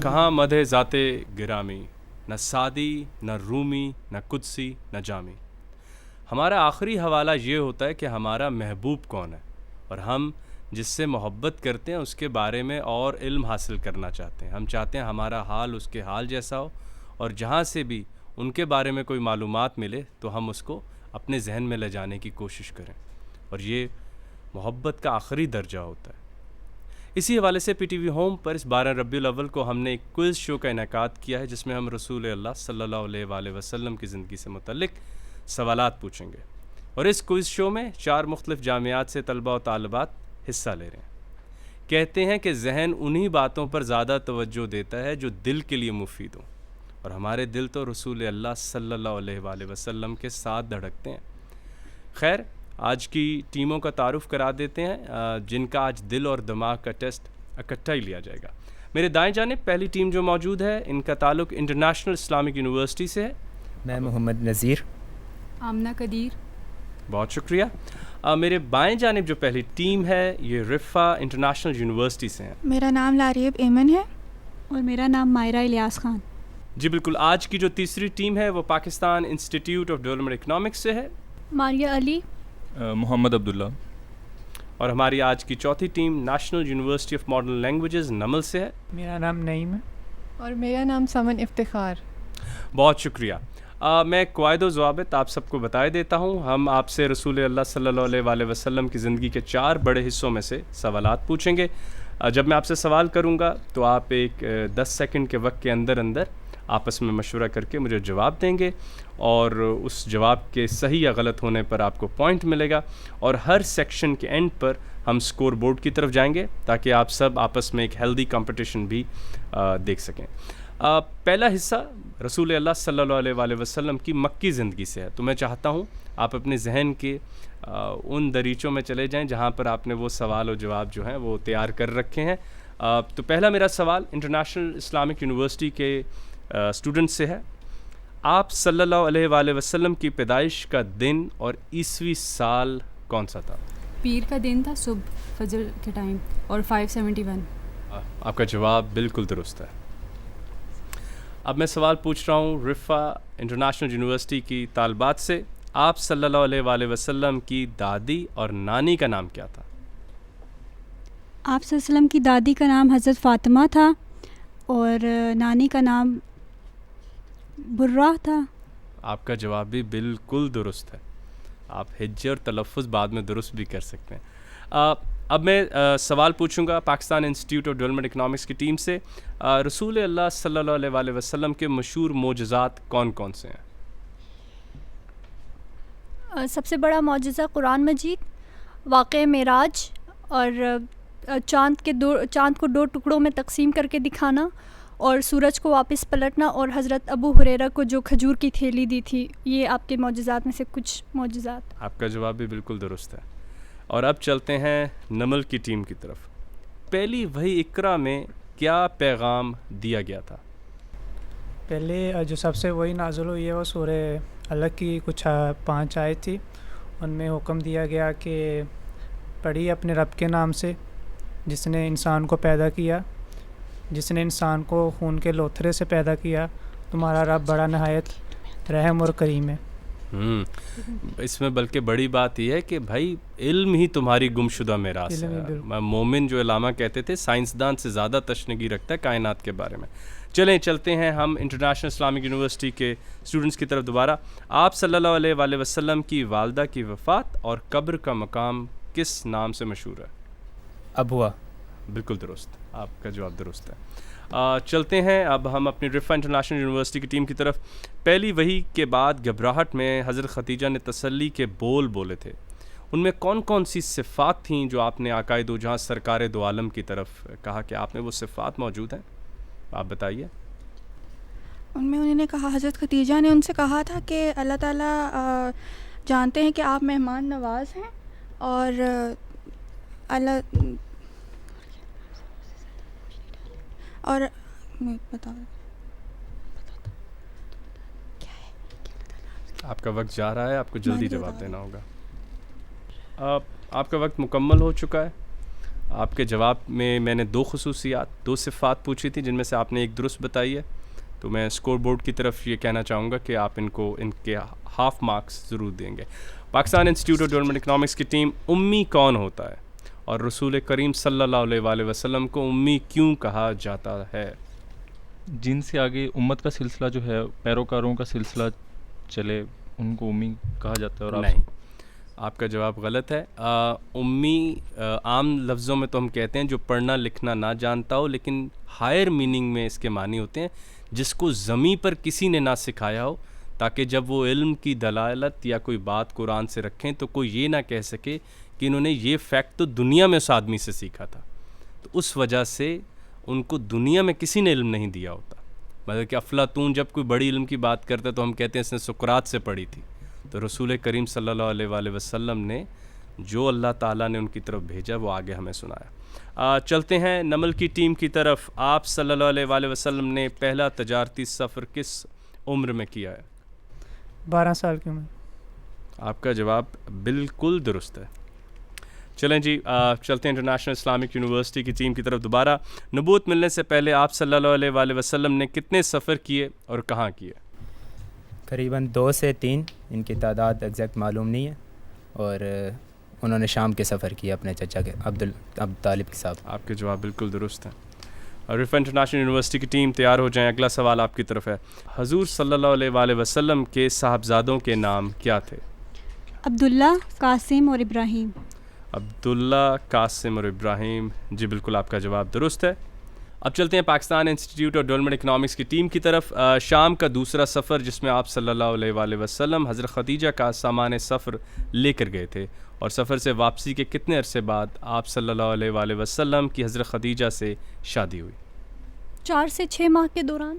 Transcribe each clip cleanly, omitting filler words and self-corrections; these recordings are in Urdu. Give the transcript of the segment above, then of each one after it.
کہاں مدح ذات گرامی، نہ سعدی نہ رومی نہ قدسی نہ جامی۔ ہمارا آخری حوالہ یہ ہوتا ہے کہ ہمارا محبوب کون ہے، اور ہم جس سے محبت کرتے ہیں اس کے بارے میں اور علم حاصل کرنا چاہتے ہیں۔ ہم چاہتے ہیں ہمارا حال اس کے حال جیسا ہو، اور جہاں سے بھی ان کے بارے میں کوئی معلومات ملے تو ہم اس کو اپنے ذہن میں لے جانے کی کوشش کریں، اور یہ محبت کا آخری درجہ ہوتا ہے۔ اسی حوالے سے پی ٹی وی ہوم پر اس 12 ربیع الاول کو ہم نے ایک کوئز شو کا انعقاد کیا ہے، جس میں ہم رسول اللہ صلی اللہ علیہ وآلہ وسلم کی زندگی سے متعلق سوالات پوچھیں گے، اور اس کوئز شو میں 4 مختلف جامعات سے طلباء و طالبات حصہ لے رہے ہیں۔ کہتے ہیں کہ ذہن انہی باتوں پر زیادہ توجہ دیتا ہے جو دل کے لیے مفید ہوں، اور ہمارے دل تو رسول اللہ صلی اللہ علیہ وآلہ وسلم کے ساتھ دھڑکتے ہیں۔ خیر، آج کی ٹیموں کا تعارف کرا دیتے ہیں، جن کا آج دل اور دماغ کا ٹیسٹ اکٹھا ہی لیا جائے گا۔ میرے دائیں جانب پہلی ٹیم جو موجود ہے، ان کا تعلق انٹرنیشنل اسلامک یونیورسٹی سے ہے۔ میں محمد نذیر۔ آمنہ قدیر۔ بہت شکریہ۔ میرے بائیں جانب جو پہلی ٹیم ہے، یہ رفا انٹرنیشنل یونیورسٹی سے ہیں۔ میرا نام لاریب ایمن ہے۔ اور میرا نام مائرہ الیاس خان۔ جی بالکل۔ آج کی جو تیسری ٹیم ہے وہ Pakistan institute of development economics سے ہے۔ ماریہ علی۔ محمد عبداللہ۔ اور ہماری آج کی چوتھی team national university of modern languages NUML سے ہے۔ میرا نام نعیم ہے۔ اور میرا نام سمن افتخار۔ بہت شکریہ۔ میں قواعد و ضوابط آپ سب کو بتائے دیتا ہوں۔ ہم آپ سے رسول اللہ صلی اللہ علیہ وآلہ وسلم کی زندگی کے 4 بڑے حصوں میں سے سوالات پوچھیں گے۔ جب میں آپ سے سوال کروں گا تو آپ ایک 10 سیکنڈ کے وقت کے اندر آپس میں مشورہ کر کے مجھے جواب دیں گے، اور اس جواب کے صحیح یا غلط ہونے پر آپ کو پوائنٹ ملے گا، اور ہر سیکشن کے اینڈ پر ہم سکور بورڈ کی طرف جائیں گے تاکہ آپ سب آپس میں ایک ہیلدی کمپٹیشن بھی دیکھ سکیں۔ پہلا حصہ رسول اللہ صلی اللہ علیہ وآلہ وسلم کی مکی زندگی سے ہے، تو میں چاہتا ہوں آپ اپنے ذہن کے ان دریچوں میں چلے جائیں جہاں پر آپ نے وہ سوال و جواب جو ہیں وہ تیار کر رکھے ہیں۔ تو پہلا میرا سوال انٹرنیشنل اسلامک یونیورسٹی کے اسٹوڈنٹ سے ہے۔ آپ صلی اللہ علیہ وآلہ وسلم کی پیدائش کا دن اور عیسوی سال کون سا تھا؟ پیر کا دن تھا، صبح فجر کے ٹائم، اور 571۔ آپ کا جواب بالکل درست ہے۔ اب میں سوال پوچھ رہا ہوں رفا انٹرنیشنل یونیورسٹی کی طالبات سے۔ آپ صلی اللہ علیہ وآلہ وسلم کی دادی اور نانی کا نام کیا تھا؟ آپ صلی اللہ علیہ وسلم کی دادی کا نام حضرت فاطمہ تھا، اور نانی کا نام برہ تھا۔ آپ کا جواب بھی بالکل درست ہے۔ آپ ہجے اور تلفظ بعد میں درست بھی کر سکتے ہیں۔ اب میں سوال پوچھوں گا Pakistan institute of development economics کی ٹیم سے۔ رسول اللہ صلی اللہ علیہ وآلہ وسلم کے مشہور معجزات کون کون سے ہیں؟ سب سے بڑا معجزہ قرآن مجید، واقعہ معراج، اور چاند کو 2 ٹکڑوں میں تقسیم کر کے دکھانا، اور سورج کو واپس پلٹنا، اور حضرت ابو ہریرہ کو جو کھجور کی تھیلی دی تھی۔ یہ آپ کے معجزات میں سے کچھ معجزات۔ آپ کا جواب بھی بالکل درست ہے۔ اور اب چلتے ہیں نمل کی ٹیم کی طرف۔ پہلی وحی اقرا میں کیا پیغام دیا گیا تھا؟ پہلے جو سب سے وہی نازل ہوئی ہے وہ سورہ الگ کی کچھ 5 آیت تھی۔ ان میں حکم دیا گیا کہ پڑھی اپنے رب کے نام سے جس نے انسان کو پیدا کیا، جس نے انسان کو خون کے لوتھرے سے پیدا کیا۔ تمہارا رب بڑا نہایت رحم اور کریم ہے۔ اس میں بلکہ بڑی بات یہ ہے کہ بھائی علم ہی تمہاری گمشدہ میراث ہے۔ مومن جو علامہ کہتے تھے سائنسدان سے زیادہ تشنگی رکھتا ہے کائنات کے بارے میں۔ چلتے ہیں ہم انٹرنیشنل اسلامک یونیورسٹی کے اسٹوڈنٹس کی طرف دوبارہ۔ آپ صلی اللہ علیہ وآلہ وسلم کی والدہ کی وفات اور قبر کا مقام کس نام سے مشہور ہے؟ ابوا۔ بالکل درست، آپ کا جواب درست ہے۔ چلتے ہیں اب ہم اپنی رفا انٹرنیشنل یونیورسٹی کی ٹیم کی طرف۔ پہلی وحی کے بعد گھبراہٹ میں حضرت خدیجہ نے تسلی کے بول بولے تھے، ان میں کون کون سی صفات تھیں جو آپ نے آقائے دو جہاں سرکار دو عالم کی طرف کہا کہ آپ میں وہ صفات موجود ہیں؟ آپ بتائیے۔ ان میں انہوں نے کہا، حضرت خدیجہ نے ان سے کہا تھا کہ اللہ تعالیٰ جانتے ہیں کہ آپ مہمان نواز ہیں، اور اللہ اور آپ کا وقت جا رہا ہے، آپ کو جلدی جواب دینا ہوگا۔ آپ کا وقت مکمل ہو چکا ہے۔ آپ کے جواب میں نے 2 خصوصیات 2 صفات پوچھی تھی جن میں سے آپ نے ایک درست بتائی ہے. تو میں اسکور بورڈ کی طرف یہ کہنا چاہوں گا کہ آپ ان کے ہاف مارکس ضرور دیں گے. Pakistan institute of development economics کی ٹیم, امی کون ہوتا ہے اور رسول کریم صلی اللہ علیہ وآلہ وسلم کو امی کیوں کہا جاتا ہے؟ جن سے آگے امت کا سلسلہ جو ہے, پیروکاروں کا سلسلہ چلے, ان کو امی کہا جاتا ہے. اور نہیں, آپ کا جواب غلط ہے. امی عام لفظوں میں تو ہم کہتے ہیں جو پڑھنا لکھنا نہ جانتا ہو, لیکن ہائر میننگ میں اس کے معنی ہوتے ہیں جس کو زمیں پر کسی نے نہ سکھایا ہو, تاکہ جب وہ علم کی دلالت یا کوئی بات قرآن سے رکھیں تو کوئی یہ نہ کہہ سکے کہ انہوں نے یہ فیکٹ تو دنیا میں اس آدمی سے سیکھا تھا. تو اس وجہ سے ان کو دنیا میں کسی نے علم نہیں دیا ہوتا. مطلب کہ افلاطون جب کوئی بڑی علم کی بات کرتا ہے تو ہم کہتے ہیں اس نے سقراط سے پڑھی تھی. تو رسول کریم صلی اللہ علیہ وآلہ وسلم نے جو اللہ تعالیٰ نے ان کی طرف بھیجا وہ آگے ہمیں سنایا. چلتے ہیں نمل کی ٹیم کی طرف. آپ صلی اللہ علیہ وآلہ وسلم نے پہلا تجارتی سفر کس عمر میں کیا ہے؟ 12 سال کی عمر. آپ کا جواب بالکل درست ہے. چلیں جی, چلتے ہیں انٹرنیشنل اسلامک یونیورسٹی کی ٹیم کی طرف دوبارہ. نبوت ملنے سے پہلے آپ صلی اللہ علیہ وآلہ وسلم نے کتنے سفر کیے اور کہاں کیے؟ قریباً 2 سے 3, ان کی تعداد ایگزیکٹ معلوم نہیں ہے. اور انہوں نے شام کے سفر کیا اپنے چچا کے عبد طالب کے ساتھ. آپ کے جواب بالکل درست ہیں. اور رفا انٹرنیشنل یونیورسٹی کی ٹیم تیار ہو جائیں, اگلا سوال آپ کی طرف ہے. حضور صلی اللہ علیہ وآلہ وسلم کے صاحبزادوں کے نام کیا تھے؟ عبداللہ, قاسم اور ابراہیم. عبداللہ, قاسم اور ابراہیم. جی بالکل آپ کا جواب درست ہے. اب چلتے ہیں Pakistan institute of development economics کی ٹیم کی طرف. شام کا دوسرا سفر جس میں آپ صلی اللہ علیہ وآلہ وسلم حضرت خدیجہ کا سامان سفر لے کر گئے تھے, اور سفر سے واپسی کے کتنے عرصے بعد آپ صلی اللہ علیہ وآلہ وسلم کی حضرت خدیجہ سے شادی ہوئی؟ 4 سے 6 ماہ کے دوران.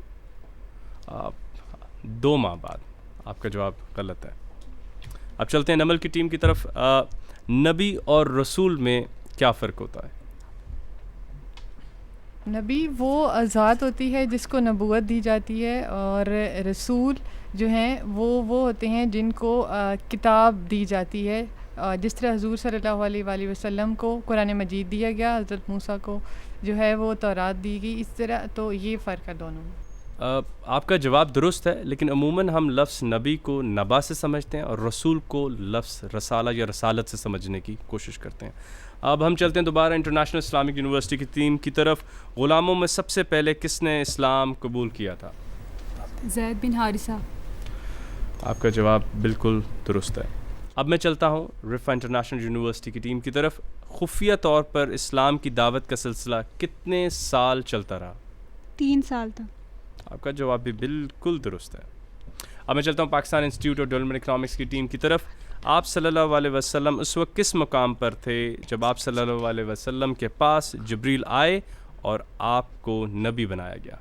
2 ماہ بعد. آپ کا جواب غلط ہے. اب چلتے ہیں نمل کی ٹیم کی طرف. نبی اور رسول میں کیا فرق ہوتا ہے؟ نبی وہ ذات ہوتی ہے جس کو نبوت دی جاتی ہے, اور رسول جو ہیں وہ ہوتے ہیں جن کو کتاب دی جاتی ہے. جس طرح حضور صلی اللہ علیہ وآلہ وسلم کو قرآن مجید دیا گیا, حضرت موسیٰ کو جو ہے وہ تورات دی گئی, اس طرح تو یہ فرق ہے دونوں میں. آپ کا جواب درست ہے, لیکن عموماً ہم لفظ نبی کو نبا سے سمجھتے ہیں اور رسول کو لفظ رسالہ یا رسالت سے سمجھنے کی کوشش کرتے ہیں. اب ہم چلتے ہیں دوبارہ انٹرنیشنل اسلامک یونیورسٹی کی ٹیم کی طرف. غلاموں میں سب سے پہلے کس نے اسلام قبول کیا تھا؟ زید بن حارثہ. آپ کا جواب بالکل درست ہے. اب میں چلتا ہوں رفا انٹرنیشنل یونیورسٹی کی ٹیم کی طرف. خفیہ طور پر اسلام کی دعوت کا سلسلہ کتنے سال چلتا رہا؟ 3 سال تک. آپ کا جواب بھی بالکل درست ہے. اب میں چلتا ہوں Pakistan institute of development economics کی ٹیم کی طرف. آپ صلی اللہ علیہ وسلم اس وقت کس مقام پر تھے جب آپ صلی اللہ علیہ وسلم کے پاس جبریل آئے اور آپ کو نبی بنایا گیا؟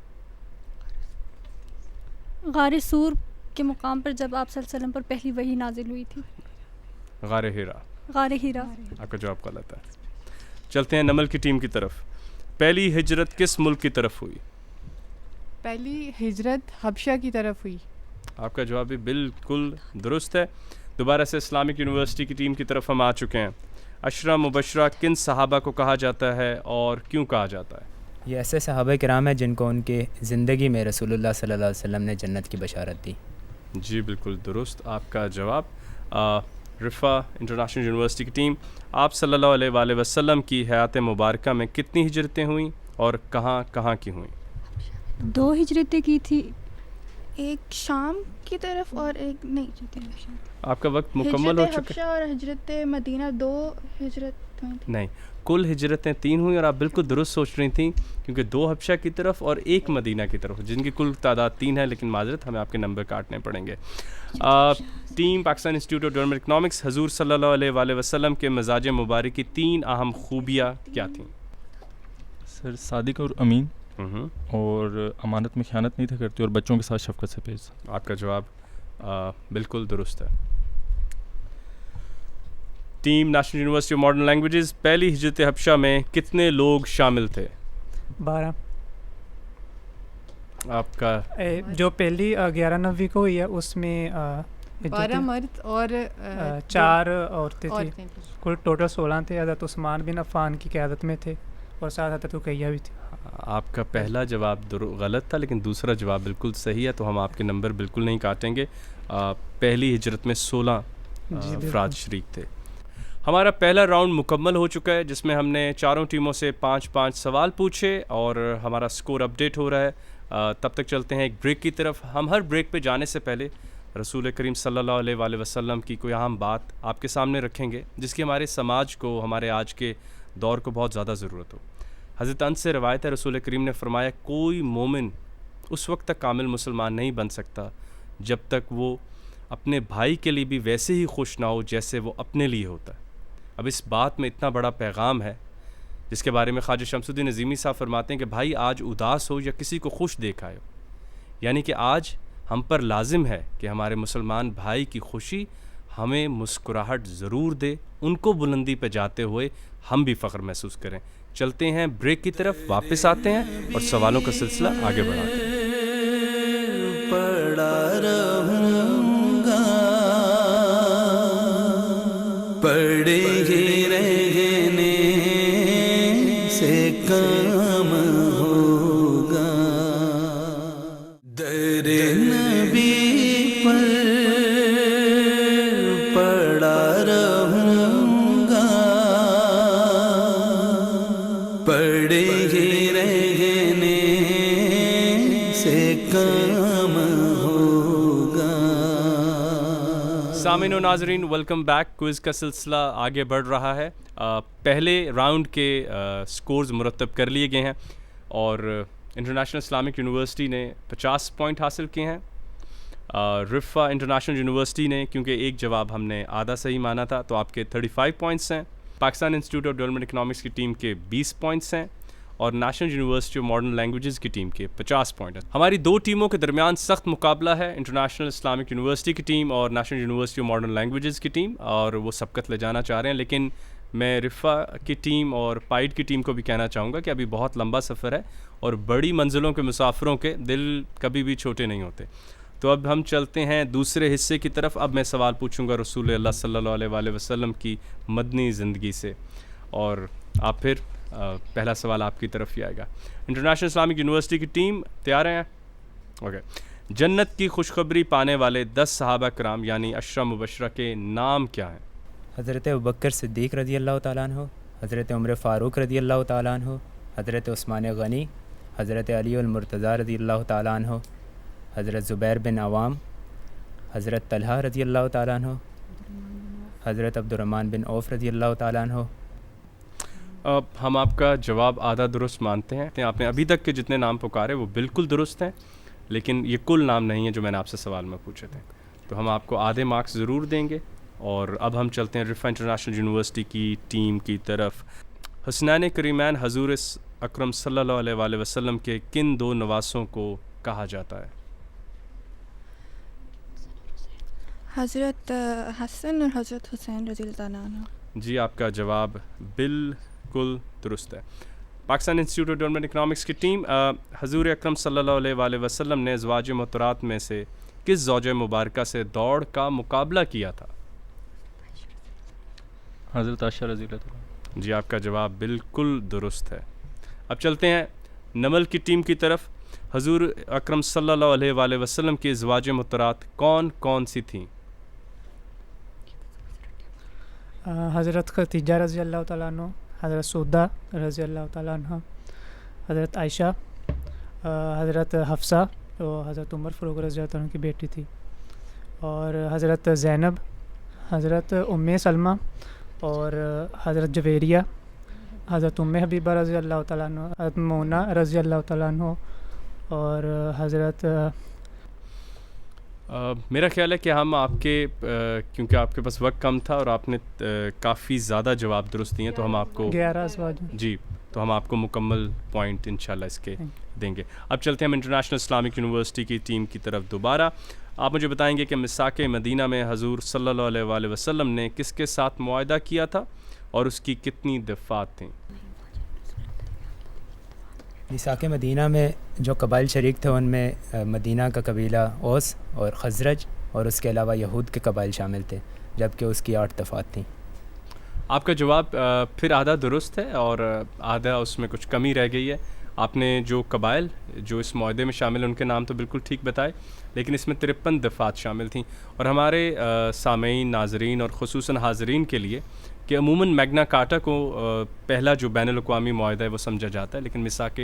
غار سور کے مقام پر جب آپ صلی اللہ علیہ وسلم پر پہلی وحی نازل ہوئی تھی. غار ہیرا. غار ہیرا. آپ کا جواب غلط ہے. چلتے ہیں نمل کی ٹیم کی طرف. پہلی ہجرت کس ملک کی طرف ہوئی؟ پہلی ہجرت حبشہ کی طرف ہوئی. آپ کا جواب بھی بالکل درست ہے. دوبارہ سے اسلامک یونیورسٹی کی ٹیم کی طرف ہم آ چکے ہیں. عشرہ مبشرہ کن صحابہ کو کہا جاتا ہے اور کیوں کہا جاتا ہے؟ یہ ایسے صحابہ کرام ہیں جن کو ان کے زندگی میں رسول اللہ صلی اللہ علیہ وسلم نے جنت کی بشارت دی. جی بالکل درست آپ کا جواب. رفا انٹرنیشنل یونیورسٹی کی ٹیم. آپ صلی اللہ علیہ وآلہ وسلم کی حیات مبارکہ میں کتنی ہجرتیں ہوئیں اور کہاں کہاں کی ہوئیں؟ 2 ہجرتیں کی تھی. ایک شام کی طرف اور ایک نہیں. آپ کا وقت مکمل ہو چکا ہے. حبشہ اور ہجرت مدینہ 2 ہجرت ہوئی تھی. نہیں, کل ہجرتیں 3 ہوئیں اور آپ بالکل درست سوچ رہی تھیں کیونکہ 2 حبشہ کی طرف اور 1 مدینہ کی طرف, جن کی کل تعداد 3 ہے, لیکن معذرت ہمیں آپ کے نمبر کاٹنے پڑیں گے. Team Pakistan institute of development economics. حضور صلی اللہ علیہ وآلہ وسلم کے مزاج مبارک کی 3 اہم خوبیاں کیا تھیں؟ سر صادق اور امین, اور امانت میں خیانت نہیں تھا کرتے, اور بچوں کے ساتھ شفقت سے پیش. آپ کا جواب بالکل درست ہے. Team national university of modern languages. پہلی ہجرت حبشہ میں کتنے لوگ شامل تھے؟ 12. آپ کا جو پہلی 11 نوی کو ہوئی ہے اس میں 12 مرد اور 4 عورتیں تھیں. عورتیں تھیں. کل ٹوٹل 16 تھے. حضرت عثمان بن عفان کی قیادت میں تھے اور ساتھ حضرت رقیہ بھی تھی. آپ کا پہلا جواب غلط تھا لیکن دوسرا جواب بالکل صحیح ہے, تو ہم آپ کے نمبر بالکل نہیں کاٹیں گے. پہلی ہجرت میں 16 افراد شریک تھے. ہمارا پہلا راؤنڈ مکمل ہو چکا ہے جس میں ہم نے چاروں ٹیموں سے 5-5 سوال پوچھے اور ہمارا سکور اپڈیٹ ہو رہا ہے. تب تک چلتے ہیں ایک بریک کی طرف. ہم ہر بریک پہ جانے سے پہلے رسول کریم صلی اللہ علیہ وآلہ وسلم کی کوئی اہم بات آپ کے سامنے رکھیں گے جس کی ہمارے سماج کو, ہمارے آج کے دور کو بہت زیادہ ضرورت ہو. حضرت انس سے روایت ہے, رسول کریم نے فرمایا کوئی مومن اس وقت تک کامل مسلمان نہیں بن سکتا جب تک وہ اپنے بھائی کے لیے بھی ویسے ہی خوش نہ ہو جیسے وہ اپنے لیے ہوتا ہے. اب اس بات میں اتنا بڑا پیغام ہے جس کے بارے میں خواجہ شمس الدین عظیمی صاحب فرماتے ہیں کہ بھائی آج اداس ہو یا کسی کو خوش دیکھا ہو, یعنی کہ آج ہم پر لازم ہے کہ ہمارے مسلمان بھائی کی خوشی ہمیں مسکراہٹ ضرور دے, ان کو بلندی پہ جاتے ہوئے ہم بھی فخر محسوس کریں. چلتے ہیں بریک کی طرف, واپس آتے ہیں اور سوالوں کا سلسلہ آگے بڑھاتے ہیں. پڑا رہوں گا پڑے ہی رہنے سے کام ہوگا, در نبی پر پڑا رہوں گا پڑے ہی رہنے سے کام ہوگا. سامعین و ناظرین, ویلکم بیک. کوئز کا سلسلہ آگے بڑھ رہا ہے. پہلے راؤنڈ کے سکورز مرتب کر لیے گئے ہیں اور انٹرنیشنل اسلامک یونیورسٹی نے 50 پوائنٹ حاصل کیے ہیں. رفا انٹرنیشنل یونیورسٹی نے, کیونکہ ایک جواب ہم نے آدھا صحیح مانا تھا, تو آپ کے 35 پوائنٹس ہیں. Pakistan institute of development economics کی ٹیم کے 20 پوائنٹس ہیں اور national university of modern languages کی ٹیم کے 50 پوائنٹ ہیں. ہماری دو ٹیموں کے درمیان سخت مقابلہ ہے, انٹرنیشنل اسلامک یونیورسٹی کی ٹیم اور national university of modern languages کی ٹیم, اور وہ سبقت لے جانا چاہ رہے ہیں. لیکن میں رفا کی ٹیم اور پائیڈ کی ٹیم کو بھی کہنا چاہوں گا کہ ابھی بہت لمبا سفر ہے اور بڑی منزلوں کے مسافروں کے دل کبھی بھی چھوٹے نہیں ہوتے. تو اب ہم چلتے ہیں دوسرے حصے کی طرف. اب میں سوال پوچھوں گا رسول اللہ صلی اللہ علیہ وآلہ وسلم کی مدنی زندگی سے, اور آپ پھر پہلا سوال آپ کی طرف ہی آئے گا. انٹرنیشنل اسلامک یونیورسٹی کی ٹیم تیار ہیں؟ اوکے. جنت کی خوشخبری پانے والے 10 صحابہ کرام یعنی 10 مبشرہ کے نام کیا ہیں؟ حضرت ابوبکر صدیق رضی اللہ تعالیٰ عنہ, حضرت عمر فاروق رضی اللہ تعالیٰ عنہ, حضرت عثمان غنی, حضرت علی المرتضیٰ رضی اللہ تعالیٰ عنہ, حضرت زبیر بن عوام, حضرت طلحہ رضی اللہ تعالیٰ عنہ, حضرت عبد الرحمن بن عوف رضی اللہ تعالیٰ عنہ. ہم آپ کا جواب آدھا درست مانتے ہیں. آپ نے ابھی تک کے جتنے نام پکارے وہ بالکل درست ہیں, لیکن یہ کل نام نہیں ہے جو میں نے آپ سے سوال میں پوچھے تھے, تو ہم آپ کو آدھے مارکس ضرور دیں گے. اور اب ہم چلتے ہیں رفا انٹرنیشنل یونیورسٹی کی ٹیم کی طرف. حسنین کریمین حضور اکرم صلی اللہ علیہ وآلہ وسلم کے کن 2 نواسوں کو کہا جاتا ہے؟ حضرت حسن اور حضرت حسین رضی اللہ عنہ. جی, آپ کا جواب بالکل درست ہے. Pakistan institute of development economics کی ٹیم, حضور اکرم صلی اللہ علیہ وآلہ وسلم نے ازواج مطہرات میں سے کس زوجہ مبارکہ سے دوڑ کا مقابلہ کیا تھا؟ حضرت عائشہ رضی اللہ عنہ. جی, آپ کا جواب بالکل درست ہے. اب چلتے ہیں نمل کی ٹیم کی طرف. حضور اکرم صلی اللہ علیہ وآلہ وسلم کی ازواج مطہرات کون کون سی تھیں؟ حضرت خدیجہ رضی اللہ تعالیٰ عنہ, حضرت سودہ رضی اللہ تعالیٰ عنہ, حضرت عائشہ, حضرت حفصہ جو حضرت عمر فاروق رضی اللہ عنہ کی بیٹی تھی, اور حضرت زینب, حضرت ام سلمہ, اور حضرت جویریہ, حضرت ام حبیبہ رضی اللہ تعالیٰ عنہ, حضرت مونا رضی اللہ تعالیٰ عنہ, اور حضرت میرا خیال ہے کہ ہم آپ کے کیونکہ آپ کے پاس وقت کم تھا اور آپ نے کافی زیادہ جواب درست دیے ہیں, تو ہم آپ کو 11 ازواج, جی, تو ہم آپ کو مکمل پوائنٹ انشاءاللہ اس کے دیں گے. اب چلتے ہیں ہم انٹرنیشنل اسلامک یونیورسٹی کی ٹیم کی طرف دوبارہ. آپ مجھے بتائیں گے کہ مساک مدینہ میں حضور صلی اللہ علیہ وآلہ وسلم نے کس کے ساتھ معاہدہ کیا تھا اور اس کی کتنی دفعات تھیں؟ مساک مدینہ میں جو قبائل شریک تھے ان میں مدینہ کا قبیلہ اوس اور خزرج اور اس کے علاوہ یہود کے قبائل شامل تھے، جبکہ اس کی 8 دفعات تھیں۔ آپ کا جواب پھر آدھا درست ہے اور آدھا اس میں کچھ کمی رہ گئی ہے۔ آپ نے جو قبائل جو اس معاہدے میں شامل ہیں ان کے نام تو بالکل ٹھیک بتائے، لیکن اس میں 53 دفعات شامل تھیں۔ اور ہمارے سامعین، ناظرین اور خصوصاً حاضرین کے لیے کہ عموماً میگنا کارٹا کو پہلا جو بین الاقوامی معاہدہ ہے وہ سمجھا جاتا ہے، لیکن میثاق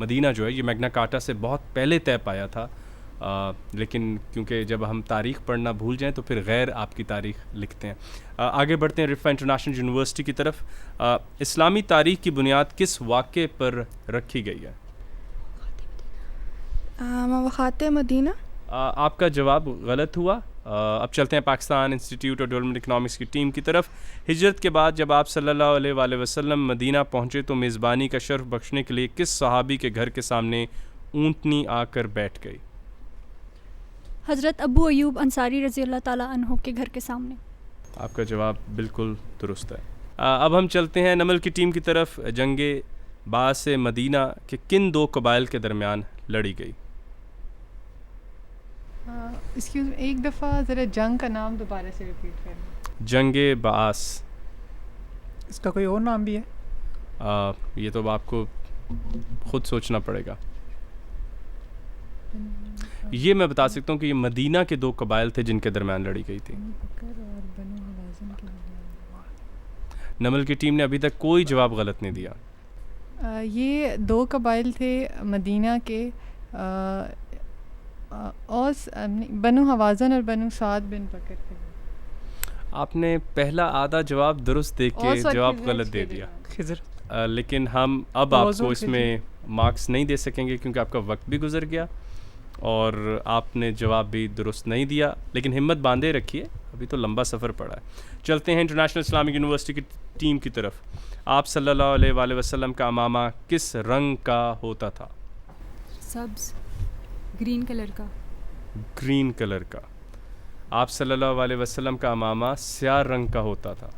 مدینہ جو ہے یہ میگنا کارٹا سے بہت پہلے طے پایا تھا، لیکن کیونکہ جب ہم تاریخ پڑھنا بھول جائیں تو پھر غیر آپ کی تاریخ لکھتے ہیں۔ آگے بڑھتے ہیں رفا انٹرنیشنل یونیورسٹی کی طرف۔ اسلامی تاریخ کی بنیاد کس واقعے پر رکھی گئی ہے؟ مواخات مدینہ۔ آپ کا جواب غلط ہوا۔ اب چلتے ہیں Pakistan institute of development economics کی ٹیم کی طرف۔ ہجرت کے بعد جب آپ صلی اللہ علیہ وآلہ وسلم مدینہ پہنچے تو میزبانی کا شرف بخشنے کے لیے کس صحابی کے گھر کے سامنے اونٹنی آ کر بیٹھ گئی؟ حضرت ابو ایوب انصاری رضی اللہ تعالیٰ عنہ کے گھر کے سامنے۔ آپ کا جواب بالکل درست ہے۔ اب ہم چلتے ہیں نمل کی ٹیم کی طرف۔ جنگ باعث مدینہ کے کن 2 قبائل کے درمیان لڑی گئی؟ ایکسکیوز ایک دفعہ ذرا جنگ کا نام دوبارہ سے ریپیٹ کریں۔ جنگ باعث۔ اس کا کوئی اور نام بھی ہے؟ یہ تو آپ کو خود سوچنا پڑے گا۔ یہ میں بتا سکتا ہوں کہ یہ مدینہ کے 2 قبائل تھے جن کے درمیان لڑی گئی تھی۔ نمل کی ٹیم نے ابھی تک کوئی جواب غلط نہیں دیا۔ یہ 2 قبائل تھے مدینہ کے، اوس بنو حوازن اور بنو سعد بن بکر کے۔ آپ نے پہلا آدھا جواب درست دے کے جواب غلط دے دیا، لیکن ہم اب آپ کو اس میں مارکس نہیں دے سکیں گے کیونکہ آپ کا وقت بھی گزر گیا اور آپ نے جواب بھی درست نہیں دیا، لیکن ہمت باندھے رکھیے، ابھی تو لمبا سفر پڑا ہے۔ چلتے ہیں انٹرنیشنل اسلامک یونیورسٹی کی ٹیم کی طرف۔ آپ صلی اللہ علیہ وآلہ وسلم کا امامہ کس رنگ کا ہوتا تھا؟ سبز، گرین کلر کا۔ گرین کلر کا۔ آپ صلی اللہ علیہ وسلم کا امامہ سیاہ رنگ کا ہوتا تھا۔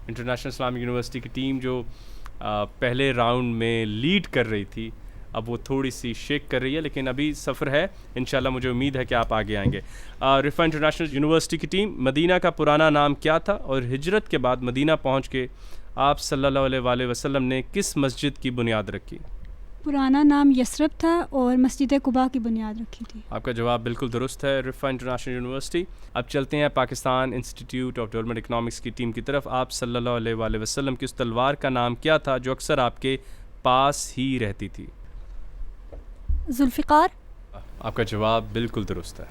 انٹرنیشنل اسلامک یونیورسٹی کی ٹیم جو پہلے راؤنڈ میں لیڈ کر رہی تھی اب وہ تھوڑی سی شیک کر رہی ہے، لیکن ابھی سفر ہے، انشاءاللہ مجھے امید ہے کہ آپ آگے آئیں گے۔ رفا انٹرنیشنل یونیورسٹی کی ٹیم، مدینہ کا پرانا نام کیا تھا اور ہجرت کے بعد مدینہ پہنچ کے آپ صلی اللہ علیہ وآلہ وسلم نے کس مسجد کی بنیاد رکھی؟ پرانا نام یثرب تھا اور مسجد قباء کی بنیاد رکھی تھی۔ آپ کا جواب بالکل درست ہے رفا انٹرنیشنل یونیورسٹی۔ اب چلتے ہیں Pakistan institute of development economics کی ٹیم کی طرف۔ آپ صلی اللہ علیہ وآلہ وسلم کی اس تلوار کا نام کیا تھا جو اکثر آپ کے پاس ہی رہتی تھی؟ ذوالفقار۔ آپ کا جواب بالکل درست ہے۔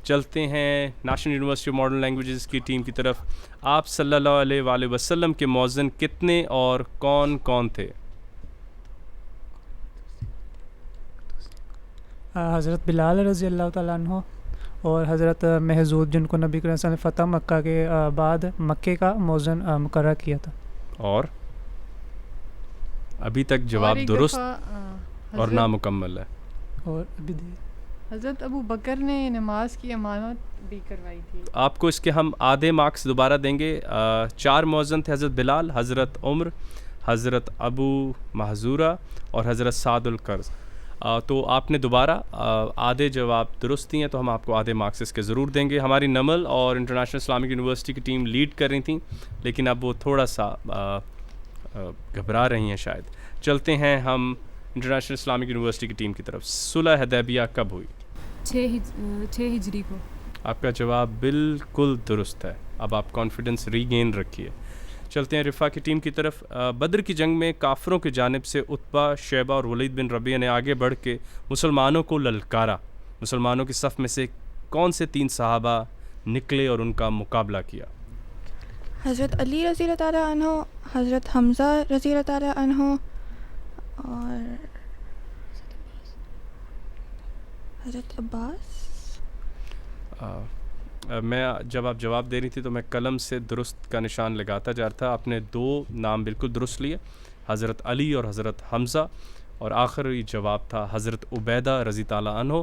چلتے ہیں national university of modern languages کی ٹیم کی طرف۔ آپ صلی اللہ علیہ وآلہ وسلم کے مؤذن کتنے اور کون کون تھے؟ حضرت بلال رضی اللہ تعالیٰ عنہ اور حضرت محزود جن کو نبی کریم صلی اللہ علیہ وسلم نے فتح مکہ کے بعد مکے کا مؤذن مقرر کیا تھا۔ اور ابھی تک جواب درست اور نامکمل ہے۔ اور ابھی حضرت ابو بکر نے نماز کی امامت بھی کروائی تھی۔ آپ کو اس کے ہم آدھے مارکس دوبارہ دیں گے۔ 4 مؤذن تھے، حضرت بلال، حضرت عمر، حضرت ابو محذورہ اور حضرت سعد القرظ۔ تو آپ نے دوبارہ آدھے جواب درست دیے ہیں تو ہم آپ کو آدھے مارکس اس کے ضرور دیں گے۔ ہماری نمل اور انٹرنیشنل اسلامک یونیورسٹی کی ٹیم لیڈ کر رہی تھیں لیکن اب وہ تھوڑا سا گھبرا رہی ہیں شاید۔ چلتے ہیں ہم انٹرنیشنل اسلامک یونیورسٹی کی ٹیم کی طرف۔ صلح حدیبیہ کب ہوئی؟ 6 ہجری کو۔ آپ کا جواب بالکل درست ہے۔ اب آپ کانفیڈنس ری گین رکھیے۔ چلتے ہیں رفا کی ٹیم کی طرف۔ بدر کی جنگ میں کافروں کی جانب سے عتبہ، شیبہ اور ولید بن ربیعہ نے آگے بڑھ کے مسلمانوں کو للکارا۔ مسلمانوں کی صف میں سے کون سے 3 صحابہ نکلے اور ان کا مقابلہ کیا؟ حضرت علی رضی اللہ تعالیٰ عنہ، حضرت حمزہ رضی اللہ تعالیٰ عنہ اور حضرت عباس۔ میں جب آپ جواب دے رہی تھی تو میں قلم سے درست کا نشان لگاتا جا رہا تھا۔ آپ نے 2 نام بالکل درست لیے، حضرت علی اور حضرت حمزہ، اور آخری جواب تھا حضرت عبیدہ رضی تعالیٰ عنہ۔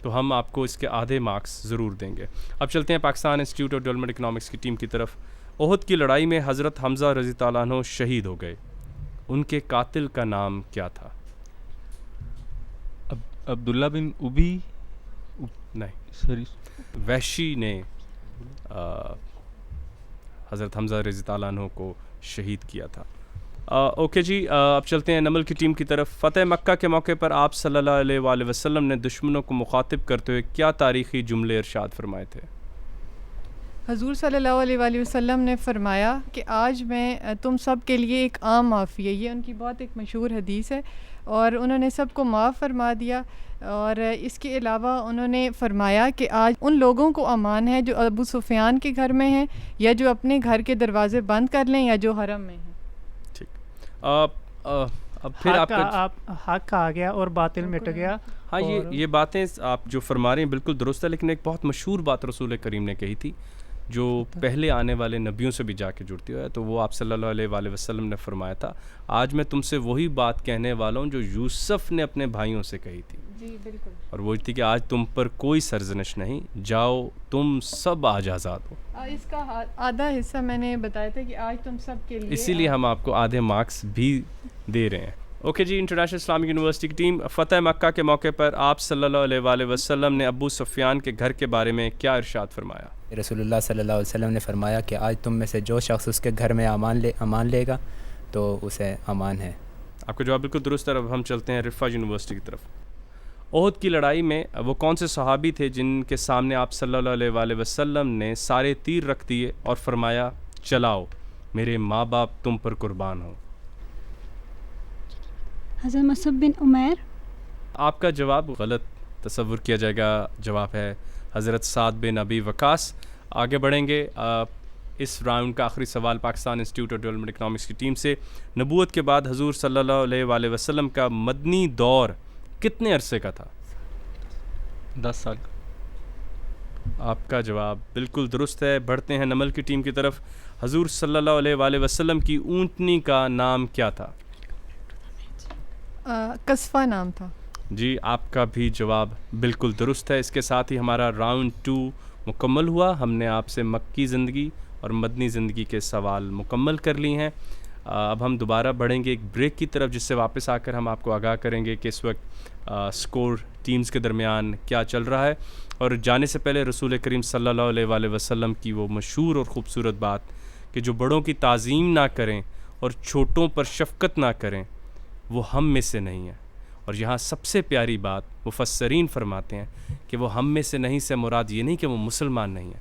تو ہم آپ کو اس کے آدھے مارکس ضرور دیں گے۔ اب چلتے ہیں Pakistan institute of development economics کی ٹیم کی طرف۔ احد کی لڑائی میں حضرت حمزہ رضی تعالیٰ عنہ شہید ہو گئے، ان کے قاتل کا نام کیا تھا؟ عبداللہ بن ابی نہیں، سر وحشی نے حضرت حمزہ رضی اللہ عنہ کو شہید کیا تھا. اوکے جی، اب چلتے ہیں نمل کی ٹیم کی طرف. فتح مکہ کے موقع پر آپ صلی اللہ علیہ وآلہ وسلم نے دشمنوں کو مخاطب کرتے ہوئے کیا تاریخی جملے ارشاد فرمائے تھے؟ حضور صلی اللہ علیہ وآلہ وسلم نے فرمایا کہ آج میں تم سب کے لیے ایک عام معافی ہے. یہ ان کی بہت ایک مشہور حدیث ہے، اور انہوں نے سب کو معاف فرما دیا. اور اس کے علاوہ انہوں نے فرمایا کہ آج ان لوگوں کو امان ہے جو ابو سفیان کے گھر میں ہیں، یا جو اپنے گھر کے دروازے بند کر لیں، یا جو حرم میں ہیں. ٹھیک. اب پھر حق آ گیا اور باطل مٹ گیا. ہاں، یہ باتیں آپ جو فرما رہے ہیں بالکل درست ہے، لیکن ایک بہت مشہور بات رسول کریم نے کہی تھی جو پہلے آنے والے نبیوں سے بھی جا کے جڑتی ہے، تو وہ آپ صلی اللہ علیہ وآلہ وسلم نے فرمایا تھا، آج میں تم سے وہی بات کہنے والا ہوں جو یوسف نے اپنے بھائیوں سے کہی تھی. جی بالکل. اور وہ تھی کہ آج تم پر کوئی سرزنش نہیں، جاؤ تم سب آج آزاد ہو. اس کا آدھا حصہ میں نے بتایا تھا کہ آج تم سب کے لیے، اسی لیے ہم آپ کو آدھے مارکس بھی دے رہے ہیں. اوکے جی، انٹرنیشنل اسلامک یونیورسٹی کی ٹیم. فتح مکہ کے موقع پر آپ صلی اللہ علیہ وآلہ وسلم نے ابو سفیان کے گھر کے بارے میں کیا ارشاد فرمایا؟ رسول اللہ صلی اللہ علیہ وسلم نے فرمایا کہ آج تم میں سے جو شخص اس کے گھر میں امان لے گا تو اسے امان ہے. آپ کا جواب بالکل درست ہے. اب ہم چلتے ہیں رفا یونیورسٹی کی طرف. احد کی لڑائی میں وہ کون سے صحابی تھے جن کے سامنے آپ صلی اللہ علیہ وآلہ وسلم نے سارے تیر رکھ دیے اور فرمایا چلاؤ میرے ماں باپ تم پر قربان ہوں؟ حضرت مصعب بن عمیر. آپ کا جواب غلط تصور کیا جائے گا. جواب ہے حضرت سعد بن ابی وقاص. آگے بڑھیں گے. اس راؤنڈ کا آخری سوال Pakistan institute of development economics کی ٹیم سے. نبوت کے بعد حضور صلی اللہ علیہ وآلہ وسلم کا مدنی دور کتنے عرصے کا تھا؟ 10 سال. آپ کا جواب بالکل درست ہے. بڑھتے ہیں نمل کی ٹیم کی طرف. حضور صلی اللہ علیہ وآلہ وسلم کی اونٹنی کا نام کیا تھا؟ قصفہ نام تھا. جی، آپ کا بھی جواب بالکل درست ہے. اس کے ساتھ ہی ہمارا راؤنڈ 2 مکمل ہوا. ہم نے آپ سے مکی زندگی اور مدنی زندگی کے سوال مکمل کر لی ہیں. اب ہم دوبارہ بڑھیں گے ایک بریک کی طرف، جس سے واپس آ کر ہم آپ کو آگاہ کریں گے کہ اس وقت سکور ٹیمز کے درمیان کیا چل رہا ہے. اور جانے سے پہلے رسول کریم صلی اللہ علیہ وآلہ وسلم کی وہ مشہور اور خوبصورت بات کہ جو بڑوں کی تعظیم نہ کریں اور چھوٹوں پر شفقت نہ کریں وہ ہم میں سے نہیں ہے. اور یہاں سب سے پیاری بات مفسرین فرماتے ہیں کہ وہ ہم میں سے نہیں سے مراد یہ نہیں کہ وہ مسلمان نہیں ہے،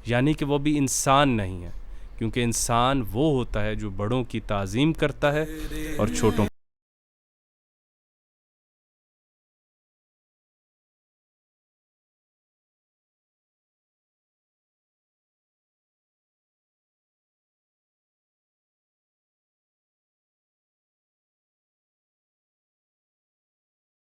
یعنی کہ وہ بھی انسان نہیں ہے، کیونکہ انسان وہ ہوتا ہے جو بڑوں کی تعظیم کرتا ہے اور چھوٹوں